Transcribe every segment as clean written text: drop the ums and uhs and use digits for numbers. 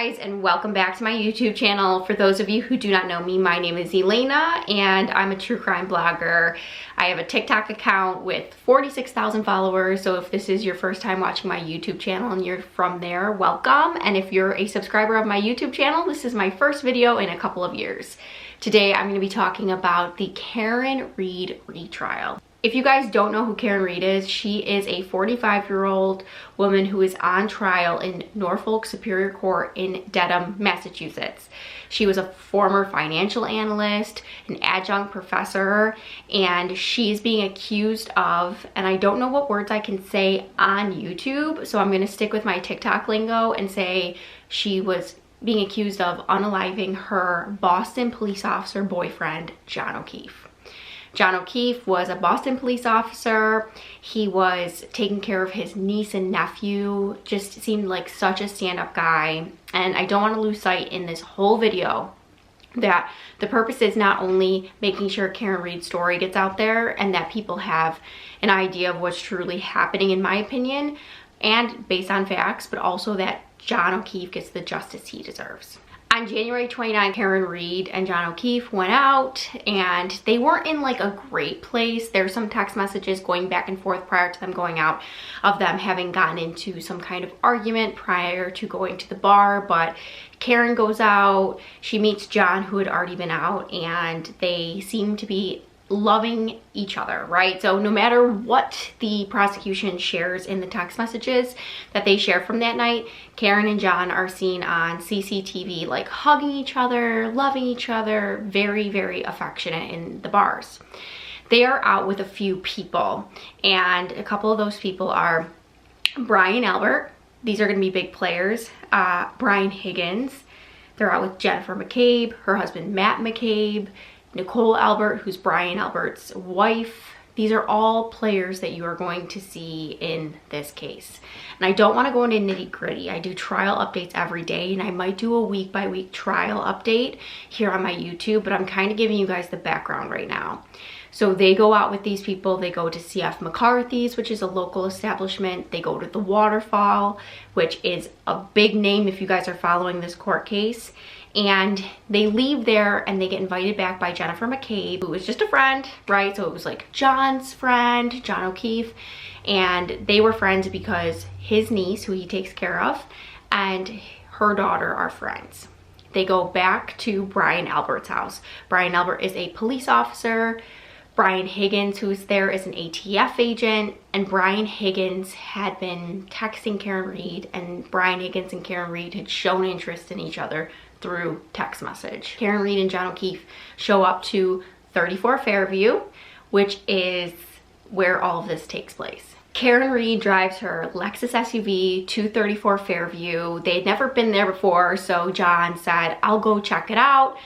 guys, and welcome back to my YouTube channel. For those of you who do not know me, my name is Elena and I'm a true crime blogger. I have a TikTok account with 46,000 followers, so if this is your first time watching my YouTube channel and you're from there, welcome. And if you're a subscriber of my YouTube channel, this is my first video in a couple of years. Today I'm going to be talking about the Karen Read retrial. If you guys don't know who Karen Read is, she is a 45-year-old woman who is on trial in Norfolk Superior Court in Dedham, Massachusetts. She was a former financial analyst, an adjunct professor, and she's being accused of, and I don't know what words I can say on YouTube, so I'm going to stick with my TikTok lingo and say she was being accused of unaliving her Boston police officer boyfriend, John O'Keefe. John O'Keefe was a Boston police officer. He was taking care of his niece and nephew, just seemed like such a stand-up guy. And I don't want to lose sight in this whole video that the purpose is not only making sure Karen Read's story gets out there and that people have an idea of what's truly happening, in my opinion, and based on facts, but also that John O'Keefe gets the justice he deserves. On January 29th, Karen Read and John O'Keefe went out and they weren't in like a great place. There's some text messages going back and forth prior to them going out of them having gotten into some kind of argument prior to going to the bar, but Karen goes out, she meets John who had already been out, and they seem to be loving each other, right? So no matter what the prosecution shares in the text messages that they share from that night, Karen and John are seen on CCTV like hugging each other, loving each other, very, very affectionate in the bars. They are out with a few people, and a couple of those people are Brian Albert. These are going to be big players. Brian Higgins. They're out with Jennifer McCabe, her husband Matt McCabe, Nicole Albert, who's Brian Albert's wife. These are all players that you are going to see in this case. And I don't want to go into nitty gritty. I do trial updates every day, and I might do a week by week trial update here on my YouTube, but I'm kind of giving you guys the background right now. So they go out with these people. They go to CF McCarthy's, which is a local establishment. They go to the Waterfall, which is a big name if you guys are following this court case. And they leave there and they get invited back by Jennifer McCabe, who was just a friend, right? So it was like John's friend, John O'Keefe, and they were friends because his niece, who he takes care of, and her daughter are friends. They go back to Brian Albert's house. Brian Albert is a police officer. Brian Higgins, who's there, is an ATF agent, and Brian Higgins had been texting Karen Read, and Brian Higgins and Karen Read had shown interest in each other through text message. Karen Read and John O'Keefe show up to 34 Fairview, which is where all of this takes place. Karen Read drives her Lexus SUV to 34 Fairview. They had never been there before, so John said, "I'll go check it out."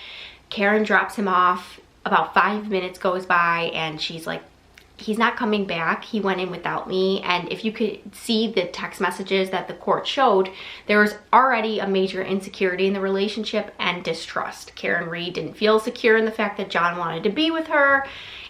Karen drops him off. About 5 minutes goes by and she's like, "He's not coming back. He went in without me." And if you could see the text messages that the court showed, there was already a major insecurity in the relationship and distrust. Karen Read didn't feel secure in the fact that John wanted to be with her.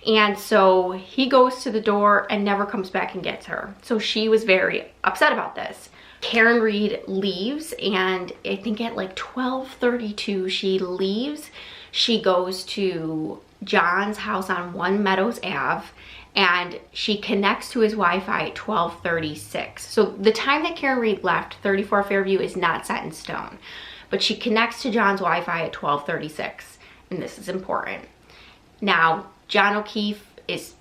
And so he goes to the door and never comes back and gets her. So she was very upset about this. Karen Read leaves, and I think at like 12:32 she leaves. She goes to John's house on One Meadows Ave, and she connects to his Wi-Fi at 12:36. So the time that Karen Read left 34 Fairview is not set in stone, but she connects to John's Wi-Fi at 12:36, and this is important. Now, John O'Keefe is,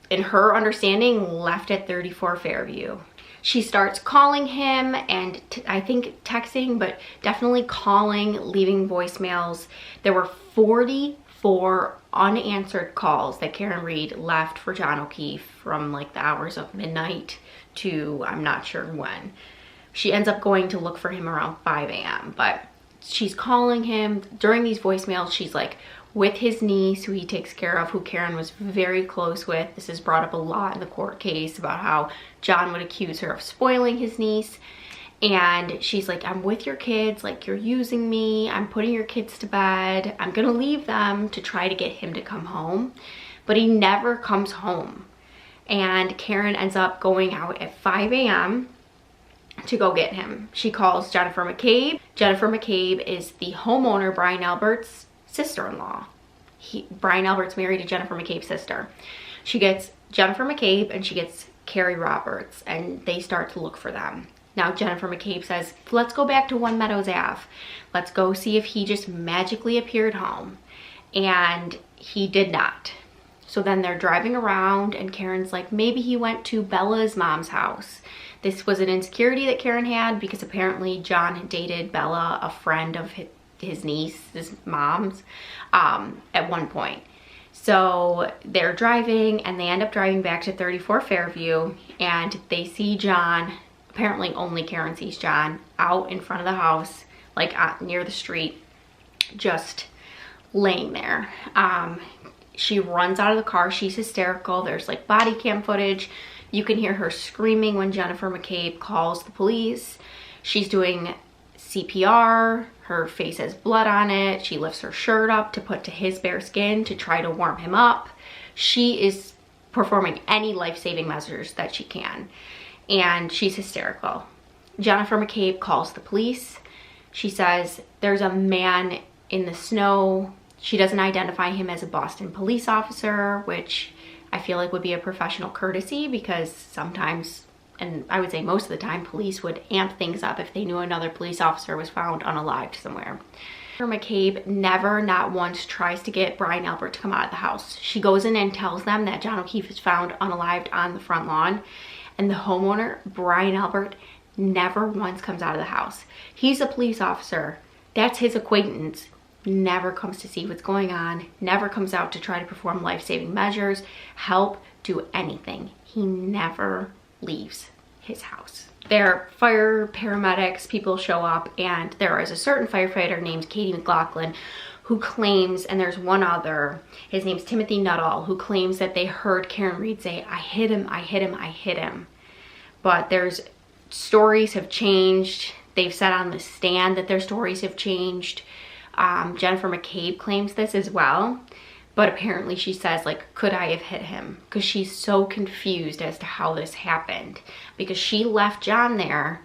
in her understanding, left at 34 Fairview. She starts calling him and I think texting, but definitely calling, leaving voicemails. There were 44 unanswered calls that Karen Read left for John O'Keefe from like the hours of midnight to I'm not sure when. She ends up going to look for him around 5 a.m. But she's calling him. During these voicemails, she's like with his niece, who he takes care of, who Karen was very close with. This is brought up a lot in the court case about how John would accuse her of spoiling his niece. And she's like, "I'm with your kids, like you're using me, I'm putting your kids to bed, I'm gonna leave them," to try to get him to come home. But he never comes home. And Karen ends up going out at 5 a.m. to go get him. She calls Jennifer McCabe. Jennifer McCabe is the homeowner, Brian Albert's sister-in-law. Brian Albert's married to Jennifer McCabe's sister. She gets Jennifer McCabe and she gets Carrie Roberts, and they start to look for them. Now Jennifer McCabe says, let's go back to One Meadows Ave. Let's go see if he just magically appeared home. And he did not. So then they're driving around and Karen's like, maybe he went to Bella's mom's house. This was an insecurity that Karen had because apparently John had dated Bella, a friend of his niece, his mom's, at one point. So they're driving and they end up driving back to 34 Fairview, and they see John, apparently only Karen sees John, out in front of the house, like near the street, just laying there. She runs out of the car. She's hysterical. There's like body cam footage. You can hear her screaming when Jennifer McCabe calls the police. She's doing CPR. Her face has blood on it. She lifts her shirt up to put to his bare skin to try to warm him up. She is performing any life-saving measures that she can, and she's hysterical. Jennifer McCabe calls the police. She says there's a man in the snow. She doesn't identify him as a Boston police officer, which I feel like would be a professional courtesy, because sometimes, and I would say most of the time, police would amp things up if they knew another police officer was found unalived somewhere. McCabe never, not once, tries to get Brian Albert to come out of the house. She goes in and tells them that John O'Keefe is found unalived on the front lawn, and the homeowner, Brian Albert, never once comes out of the house. He's a police officer. That's his acquaintance. Never comes to see what's going on, never comes out to try to perform life-saving measures, help, do anything. He never leaves his house. There, fire, paramedics, people show up, and there is a certain firefighter named Katie McLaughlin who claims, and there's one other, his name's Timothy Nuttall, who claims that they heard Karen Reed say, I hit him, I hit him, I hit him. But there's, stories have changed. They've said on the stand that their stories have changed. Jennifer McCabe claims this as well, but apparently she says, like, could I have hit him? Because she's so confused as to how this happened, because she left John there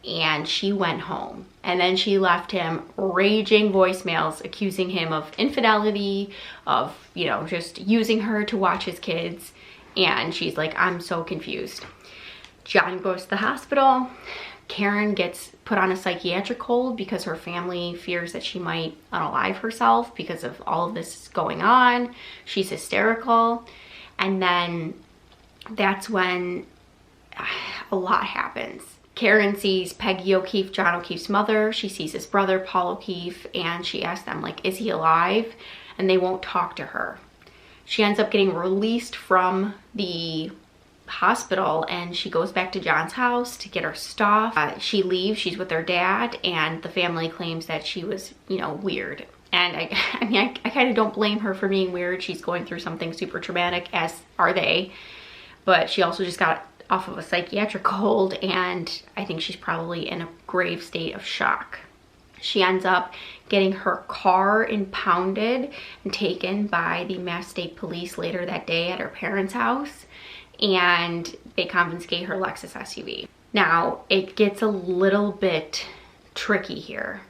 and she went home, and then she left him raging voicemails accusing him of infidelity, of, you know, just using her to watch his kids, and she's like, I'm so confused. John goes to the hospital. Karen gets put on a psychiatric hold because her family fears that she might unalive herself because of all of this going on. She's hysterical. And then that's when a lot happens. Karen sees Peggy O'Keefe, John O'Keefe's mother. She sees his brother, Paul O'Keefe, and she asks them, like, is he alive? And they won't talk to her. She ends up getting released from the hospital, and she goes back to John's house to get her stuff. She leaves, she's with her dad, and the family claims that she was, you know, weird. And I mean, I kind of don't blame her for being weird. She's going through something super traumatic, as are they. But she also just got off of a psychiatric hold, and I think she's probably in a grave state of shock. She ends up getting her car impounded and taken by the Mass State Police later that day at her parents' house, and they confiscate her Lexus SUV. Now, it gets a little bit tricky here.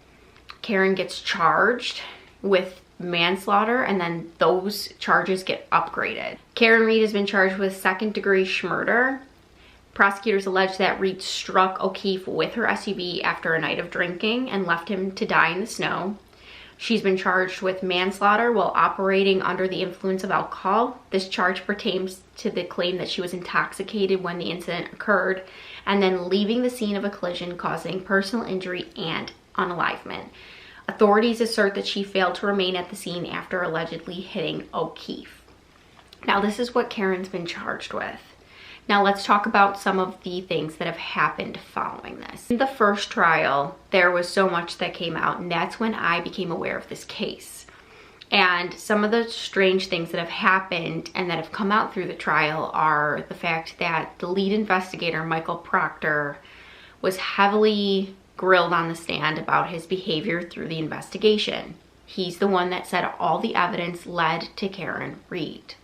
Karen gets charged with manslaughter, and then those charges get upgraded. Karen Reed has been charged with second-degree murder. Prosecutors allege that Reed struck O'Keefe with her SUV after a night of drinking and left him to die in the snow. She's been charged with manslaughter while operating under the influence of alcohol. This charge pertains to the claim that she was intoxicated when the incident occurred, and then leaving the scene of a collision causing personal injury and unalivement. Authorities assert that she failed to remain at the scene after allegedly hitting O'Keefe. Now, this is what Karen's been charged with. Now let's talk about some of the things that have happened following this. In the first trial, there was so much that came out, and that's when I became aware of this case. And some of the strange things that have happened and that have come out through the trial are the fact that the lead investigator, Michael Proctor, was heavily grilled on the stand about his behavior through the investigation. He's the one that said all the evidence led to Karen Reed.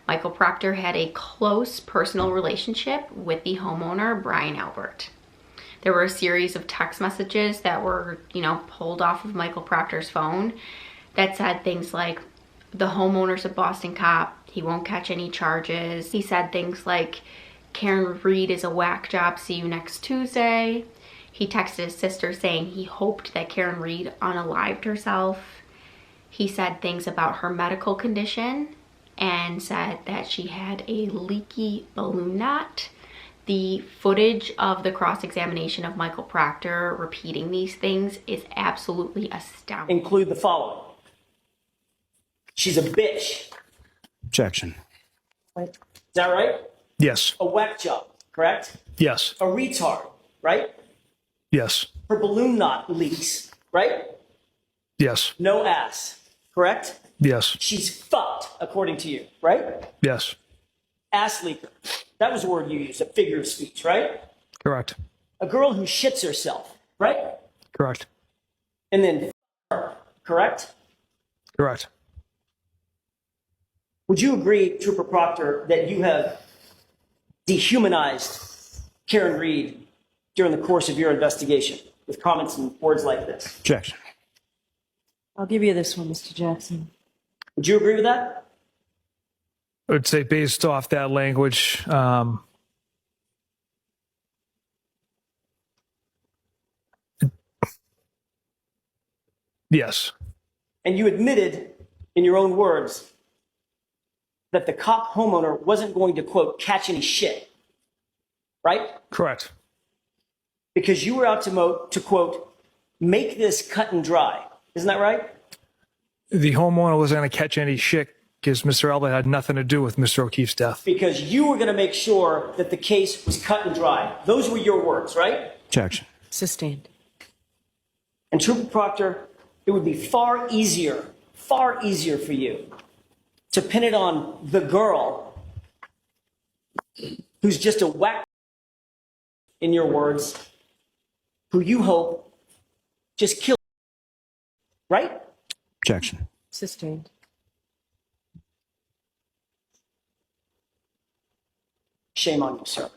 Michael Proctor had a close personal relationship with the homeowner, Brian Albert. There were a series of text messages that were, you know, pulled off of Michael Proctor's phone that said things like, the homeowner's a Boston cop, he won't catch any charges. He said things like, Karen Reed is a whack job, see you next Tuesday. He texted his sister saying he hoped that Karen Reed unalived herself. He said things about her medical condition and said that she had a leaky balloon knot. The footage of the cross-examination of Michael Proctor repeating these things is absolutely astounding. Include the following. She's a bitch. Objection. Is that right? Yes. A whack job, correct? Yes. A retard, right? Yes. Her balloon knot leaks, right? Yes. No ass, correct? Yes. She's fucked, according to you, right? Yes. Ass Leaker. That was a word you used, a figure of speech, right? Correct. A girl who shits herself, right? Correct. And then her, correct? Correct. Would you agree, Trooper Proctor, that you have dehumanized Karen Reed during the course of your investigation with comments and words like this? Objection. I'll give you this one, Mr. Jackson. Would you agree with that? I would say based off that language, yes. And you admitted, in your own words, that the cop homeowner wasn't going to, quote, catch any shit, right? Correct. Because you were out to quote, make this cut and dry. Isn't that right? The homeowner wasn't going to catch any shit because Mr. Elba had nothing to do with Mr. O'Keefe's death. Because you were going to make sure that the case was cut and dry. Those were your words, right? Objection. Sustained. And Trooper Proctor, it would be far easier for you to pin it on the girl who's just a whack, in your words, who you hope just killed, right? Objection. Sustained. Shame on you, sir.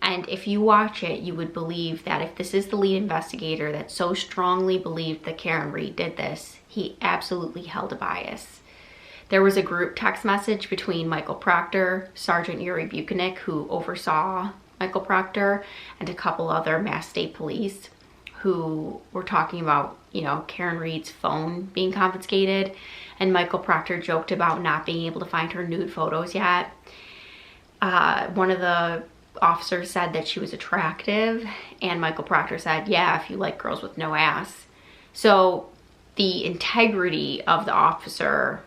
And if you watch it, you would believe that if this is the lead investigator that so strongly believed that Karen Reed did this, he absolutely held a bias. There was a group text message between Michael Proctor, Sergeant Yuri Buchanan, who oversaw Michael Proctor, and a couple other Mass State Police who were talking about, you know, Karen Reed's phone being confiscated. And Michael Proctor joked about not being able to find her nude photos yet. One of the officers said that she was attractive, and Michael Proctor said, yeah, if you like girls with no ass. So the integrity of the officer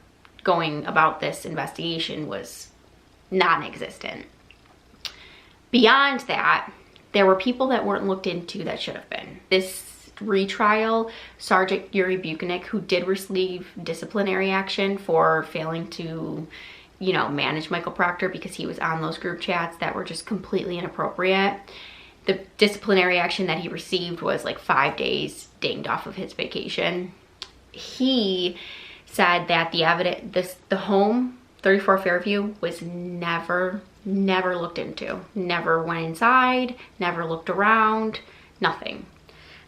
going about this investigation was non-existent. Beyond that, there were people that weren't looked into that should have been. This retrial, Sergeant Yuri Buchanan, who did receive disciplinary action for failing to, you know, manage Michael Proctor because he was on those group chats that were just completely inappropriate. The disciplinary action that he received was like 5 days dinged off of his vacation. He said that the evidence, the home, 34 Fairview, was never looked into. Never went inside, never looked around, nothing.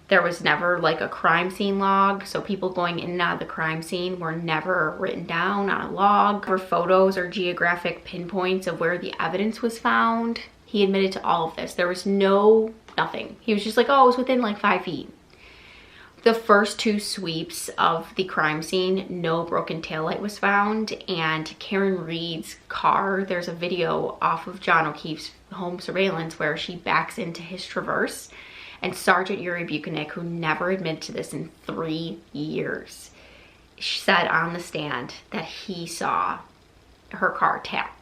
There was never like a crime scene log, so people going in and out of the crime scene were never written down on a log, or photos or geographic pinpoints of where the evidence was found. He admitted to all of this. There was nothing. He was just like, oh, it was within like 5 feet. The first 2 sweeps of the crime scene, no broken taillight was found, and Karen Reed's car, there's a video off of John O'Keefe's home surveillance where she backs into his Traverse, and Sergeant Yuri Buchanan, who never admitted to this in 3 years, said on the stand that he saw her car tap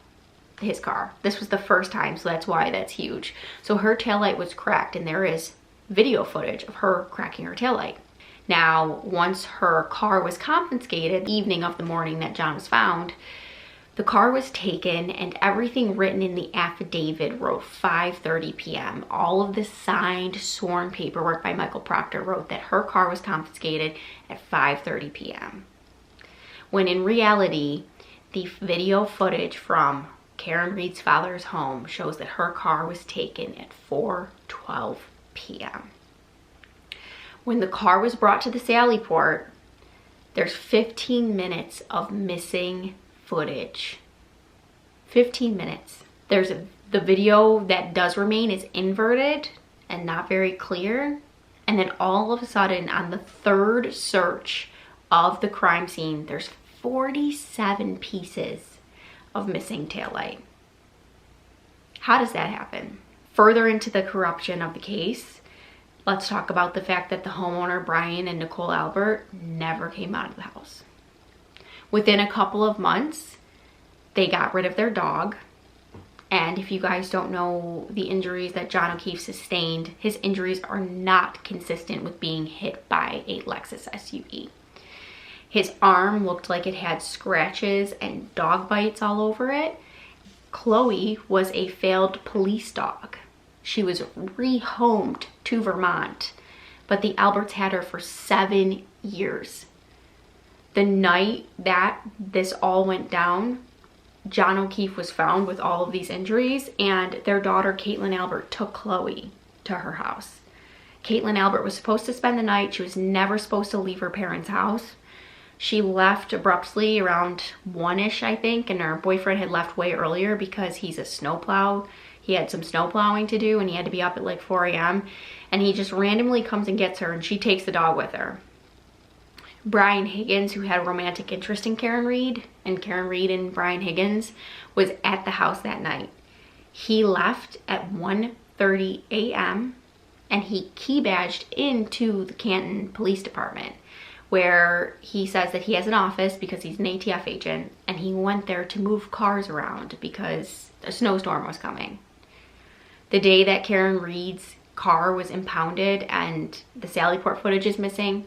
his car. This was the first time, so that's why that's huge. So her taillight was cracked, and there is video footage of her cracking her taillight. Now, once her car was confiscated, the evening of the morning that John was found, the car was taken and everything written in the affidavit wrote 5:30 p.m. All of the signed, sworn paperwork by Michael Proctor wrote that her car was confiscated at 5:30 p.m. When in reality, the video footage from Karen Reed's father's home shows that her car was taken at 4:12 p.m. When the car was brought to the Sally Port, there's 15 minutes of missing footage. 15 minutes. The video that does remain is inverted and not very clear. And then all of a sudden, on the third search of the crime scene, there's 47 pieces of missing taillight. How does that happen? Further into the corruption of the case, let's talk about the fact that the homeowner, Brian and Nicole Albert, never came out of the house. Within a couple of months, they got rid of their dog. And if you guys don't know the injuries that John O'Keefe sustained, his injuries are not consistent with being hit by a Lexus SUV. His arm looked like it had scratches and dog bites all over it. Chloe was a failed police dog. She was rehomed to Vermont, but the Alberts had her for 7 years. The night that this all went down, John O'Keefe was found with all of these injuries, and their daughter, Caitlin Albert, took Chloe to her house. Caitlin Albert was supposed to spend the night. She was never supposed to leave her parents' house. She left abruptly around 1-ish, I think, and her boyfriend had left way earlier because he's a snowplow. He had some snow plowing to do, and he had to be up at like 4 a.m. And he just randomly comes and gets her, and she takes the dog with her. Brian Higgins, who had a romantic interest in Karen Reed, and Karen Reed and Brian Higgins, was at the house that night. He left at 1:30 a.m. and he key badged into the Canton Police Department, where he says that he has an office because he's an ATF agent, and he went there to move cars around because a snowstorm was coming. The day that Karen Reed's car was impounded and the Sally Port footage is missing,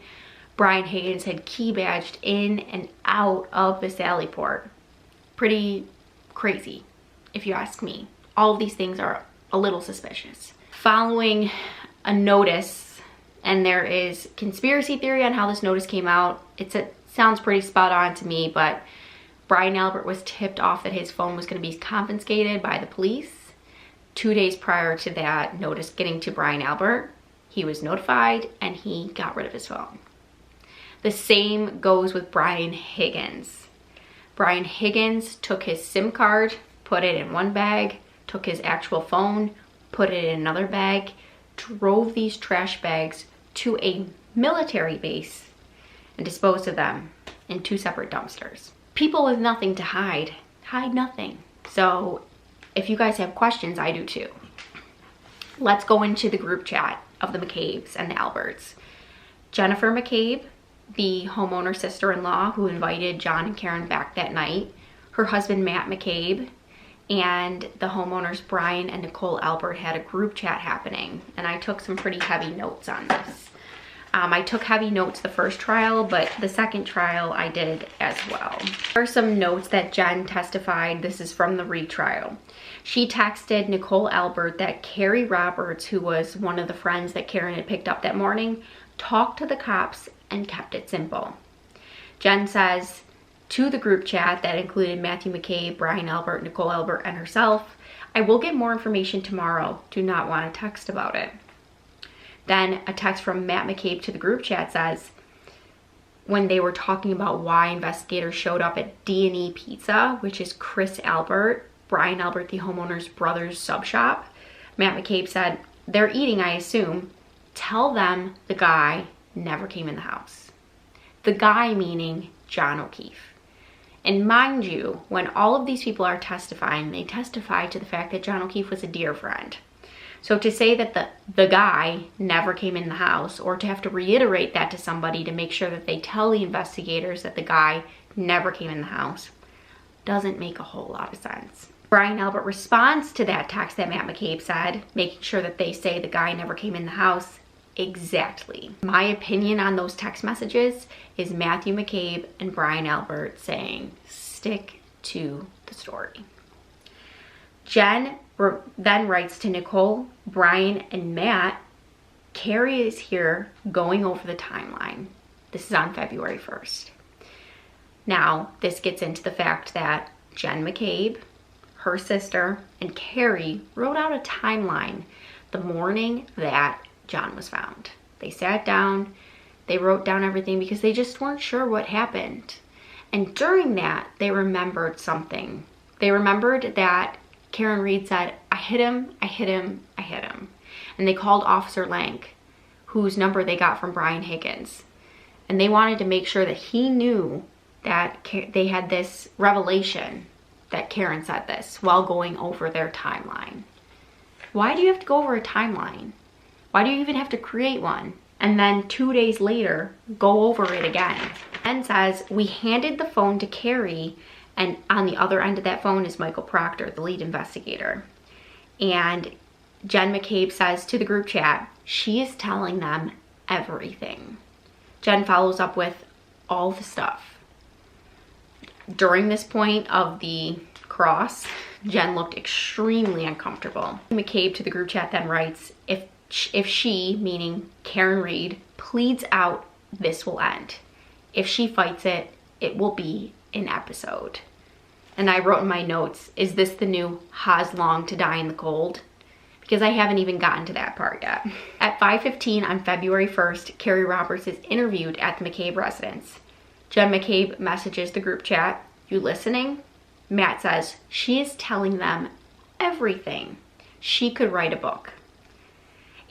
Brian Higgins had key badged in and out of the Sally Port. Pretty crazy, if you ask me. All of these things are a little suspicious. Following a notice, and there is conspiracy theory on how this notice came out. It sounds pretty spot on to me, but Brian Albert was tipped off that his phone was going to be confiscated by the police. 2 days prior to that notice getting to Brian Albert, he was notified and he got rid of his phone. The same goes with Brian Higgins. Brian Higgins took his SIM card, put it in one bag, took his actual phone, put it in another bag, drove these trash bags to a military base and disposed of them in 2 separate dumpsters. People with nothing to hide nothing. So if you guys have questions, I do too. Let's go into the group chat of the McCabe's and the Alberts. Jennifer McCabe, the homeowner sister-in-law who invited John and Karen back that night, her husband Matt McCabe, and the homeowners Brian and Nicole Albert had a group chat happening, and I took some pretty heavy notes on this. I took heavy notes the first trial, but the second trial I did as well. There are some notes that Jen testified. This is from the retrial. She texted Nicole Albert that Carrie Roberts, who was one of the friends that Karen had picked up that morning, talked to the cops and kept it simple. Jen says to the group chat that included Matthew McCabe, Brian Albert, Nicole Albert, and herself, "I will get more information tomorrow. Do not want to text about it." Then a text from Matt McCabe to the group chat says, when they were talking about why investigators showed up at D&E Pizza, which is Chris Albert, Brian Albert, the homeowner's brother's sub shop, Matt McCabe said, "They're eating, I assume. Tell them the guy never came in the house." The guy meaning John O'Keefe. And mind you, when all of these people are testifying, they testify to the fact that John O'Keefe was a dear friend. So to say that the guy never came in the house, or to have to reiterate that to somebody to make sure that they tell the investigators that the guy never came in the house, doesn't make a whole lot of sense. Brian Albert responds to that text that Matt McCabe said, making sure that they say the guy never came in the house. Exactly. My opinion on those text messages is Matthew McCabe and Brian Albert saying, stick to the story. Jen then writes to Nicole, Brian, and Matt, "Carrie is here going over the timeline." This is on February 1st. Now, this gets into the fact that Jen McCabe, her sister, and Carrie wrote out a timeline the morning that John was found. They sat down, they wrote down everything because they just weren't sure what happened. And during that, they remembered something. They remembered that Karen Reed said, I hit him, I hit him, I hit him. And they called Officer Lank, whose number they got from Brian Higgins. And they wanted to make sure that he knew that they had this revelation that Karen said this while going over their timeline. Why do you have to go over a timeline? Why do you even have to create one? And then 2 days later, go over it again. And says, we handed the phone to Carrie, and on the other end of that phone is Michael Proctor, the lead investigator. And Jen McCabe says to the group chat, she is telling them everything. Jen follows up with all the stuff. During this point of the cross, Jen looked extremely uncomfortable. McCabe to the group chat then writes, if she, meaning Karen Reed, pleads out, this will end. If she fights it, it will be an episode. And I wrote in my notes, is this the new Has Long to Die in the Cold? Because I haven't even gotten to that part yet. At 5:15 on February 1st, Carrie Roberts is interviewed at the McCabe residence. Jen McCabe messages the group chat, you listening? Matt says, she is telling them everything. She could write a book.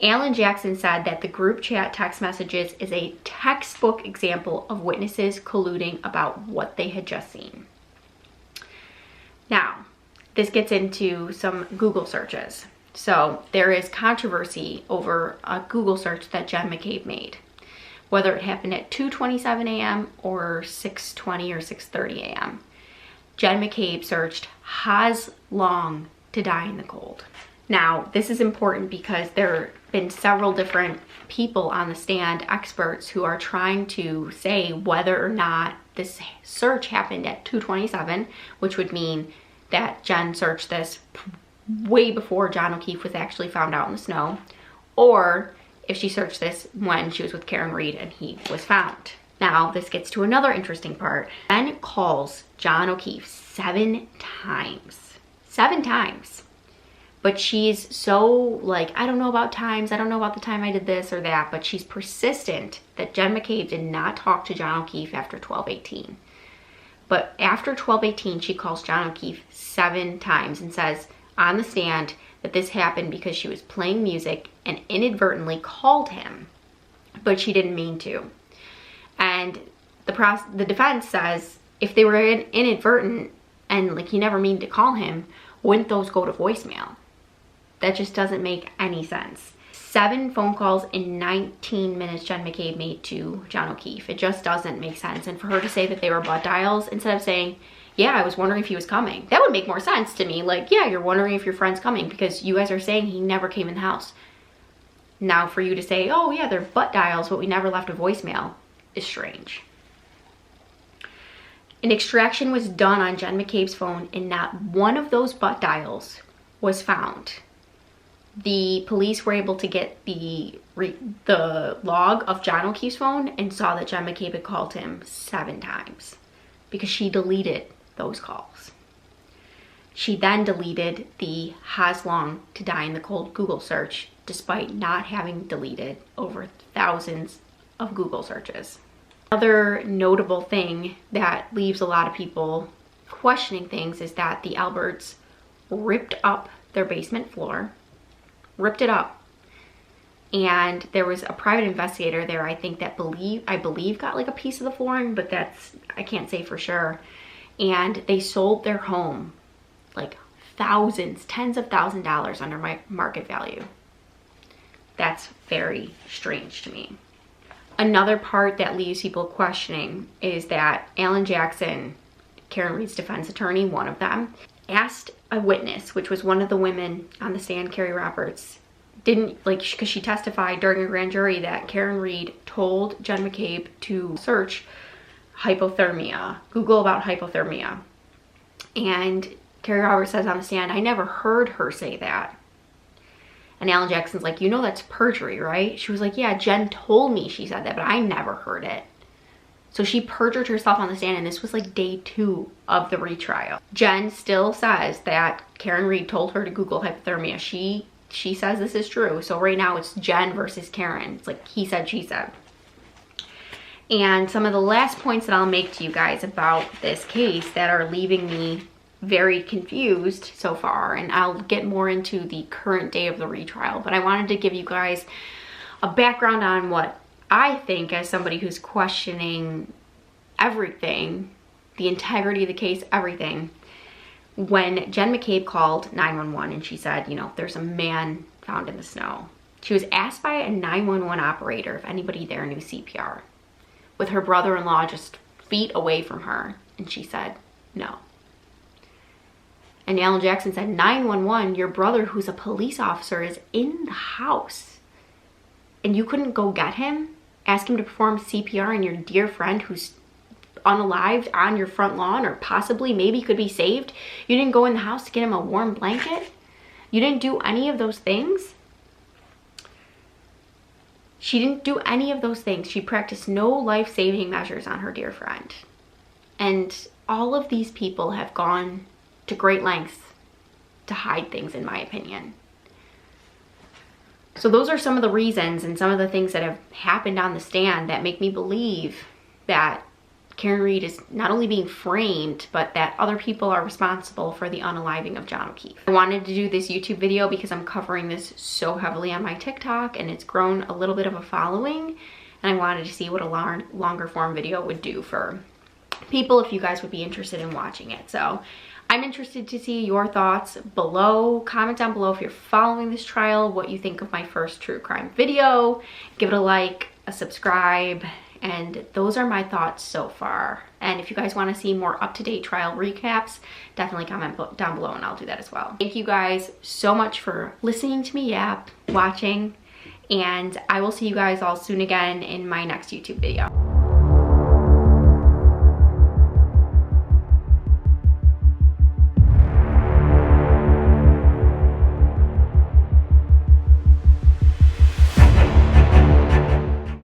Alan Jackson said that the group chat text messages is a textbook example of witnesses colluding about what they had just seen. Now, this gets into some Google searches. So there is controversy over a Google search that Jen McCabe made, whether it happened at 2:27 a.m. or 6:20 or 6:30 a.m. Jen McCabe searched Has Long to Die in the Cold. Now, this is important because there have been several different people on the stand, experts, who are trying to say whether or not this search happened at 2:27, which would mean that Jen searched this way before John O'Keefe was actually found out in the snow, or if she searched this when she was with Karen Reed and he was found. Now, this gets to another interesting part. Jen calls John O'Keefe 7 times. 7 times. But she's so like, I don't know about times, I don't know about the time I did this or that, but she's persistent that Jen McCabe did not talk to John O'Keefe after 12:18. But after 12:18, she calls John O'Keefe 7 times and says on the stand that this happened because she was playing music and inadvertently called him, but she didn't mean to. And the defense says if they were inadvertent and like you never mean to call him, wouldn't those go to voicemail? That just doesn't make any sense. 7 phone calls in 19 minutes Jen McCabe made to John O'Keefe. It just doesn't make sense. And for her to say that they were butt dials instead of saying, yeah, I was wondering if he was coming, that would make more sense to me. Like, yeah, you're wondering if your friend's coming because you guys are saying he never came in the house. Now for you to say, oh yeah, they're butt dials, but we never left a voicemail, is strange. An extraction was done on Jen McCabe's phone and not one of those butt dials was found. The police were able to get the log of John O'Keefe's phone and saw that Jen McCabe had called him 7 times because she deleted those calls. She then deleted the Has Long to Die in the Cold Google search despite not having deleted over thousands of Google searches. Another notable thing that leaves a lot of people questioning things is that the Alberts ripped up their basement floor, ripped it up. And there was a private investigator there, I think, that I believe got like a piece of the flooring, but I can't say for sure. And they sold their home like thousands, tens of thousands of dollars under my market value. That's very strange to me. Another part that leaves people questioning is that Alan Jackson, Karen Reed's defense attorney, one of them, asked a witness, which was one of the women on the stand, Carrie Roberts, because she testified during a grand jury that Karen Reed told Jen McCabe to search hypothermia, Google about hypothermia. And Carrie Roberts says on the stand, I never heard her say that. And Alan Jackson's like, you know that's perjury, right? She was like, yeah, Jen told me she said that, but I never heard it. So she perjured herself on the stand, and this was like day 2 of the retrial. Jen still says that Karen Reed told her to Google hypothermia. She she says this is true. So right now it's Jen versus Karen. It's like he said, she said. And some of the last points that I'll make to you guys about this case that are leaving me very confused so far, and I'll get more into the current day of the retrial, but I wanted to give you guys a background on what I think, as somebody who's questioning everything, the integrity of the case, everything. When Jen McCabe called 911 and she said, you know, there's a man found in the snow, she was asked by a 911 operator if anybody there knew CPR, with her brother-in-law just feet away from her, and she said no. And Alan Jackson said, 911, your brother, who's a police officer, is in the house, and you couldn't go get him, ask him to perform CPR on your dear friend who's unalived on your front lawn, or possibly maybe could be saved? You didn't go in the house to get him a warm blanket? You didn't do any of those things? She didn't do any of those things. She practiced no life-saving measures on her dear friend. And all of these people have gone to great lengths to hide things, in my opinion. So those are some of the reasons and some of the things that have happened on the stand that make me believe that Karen Read is not only being framed, but that other people are responsible for the unaliving of John O'Keefe. I wanted to do this YouTube video because I'm covering this so heavily on my TikTok, and it's grown a little bit of a following, and I wanted to see what a longer form video would do for people, if you guys would be interested in watching it. So I'm interested to see your thoughts below. Comment down below if you're following this trial, what you think of my first true crime video. Give it a like, a subscribe, and those are my thoughts so far. And if you guys want to see more up-to-date trial recaps, definitely comment down below and I'll do that as well. Thank you guys so much for listening to me yap, watching, and I will see you guys all soon again in my next YouTube video.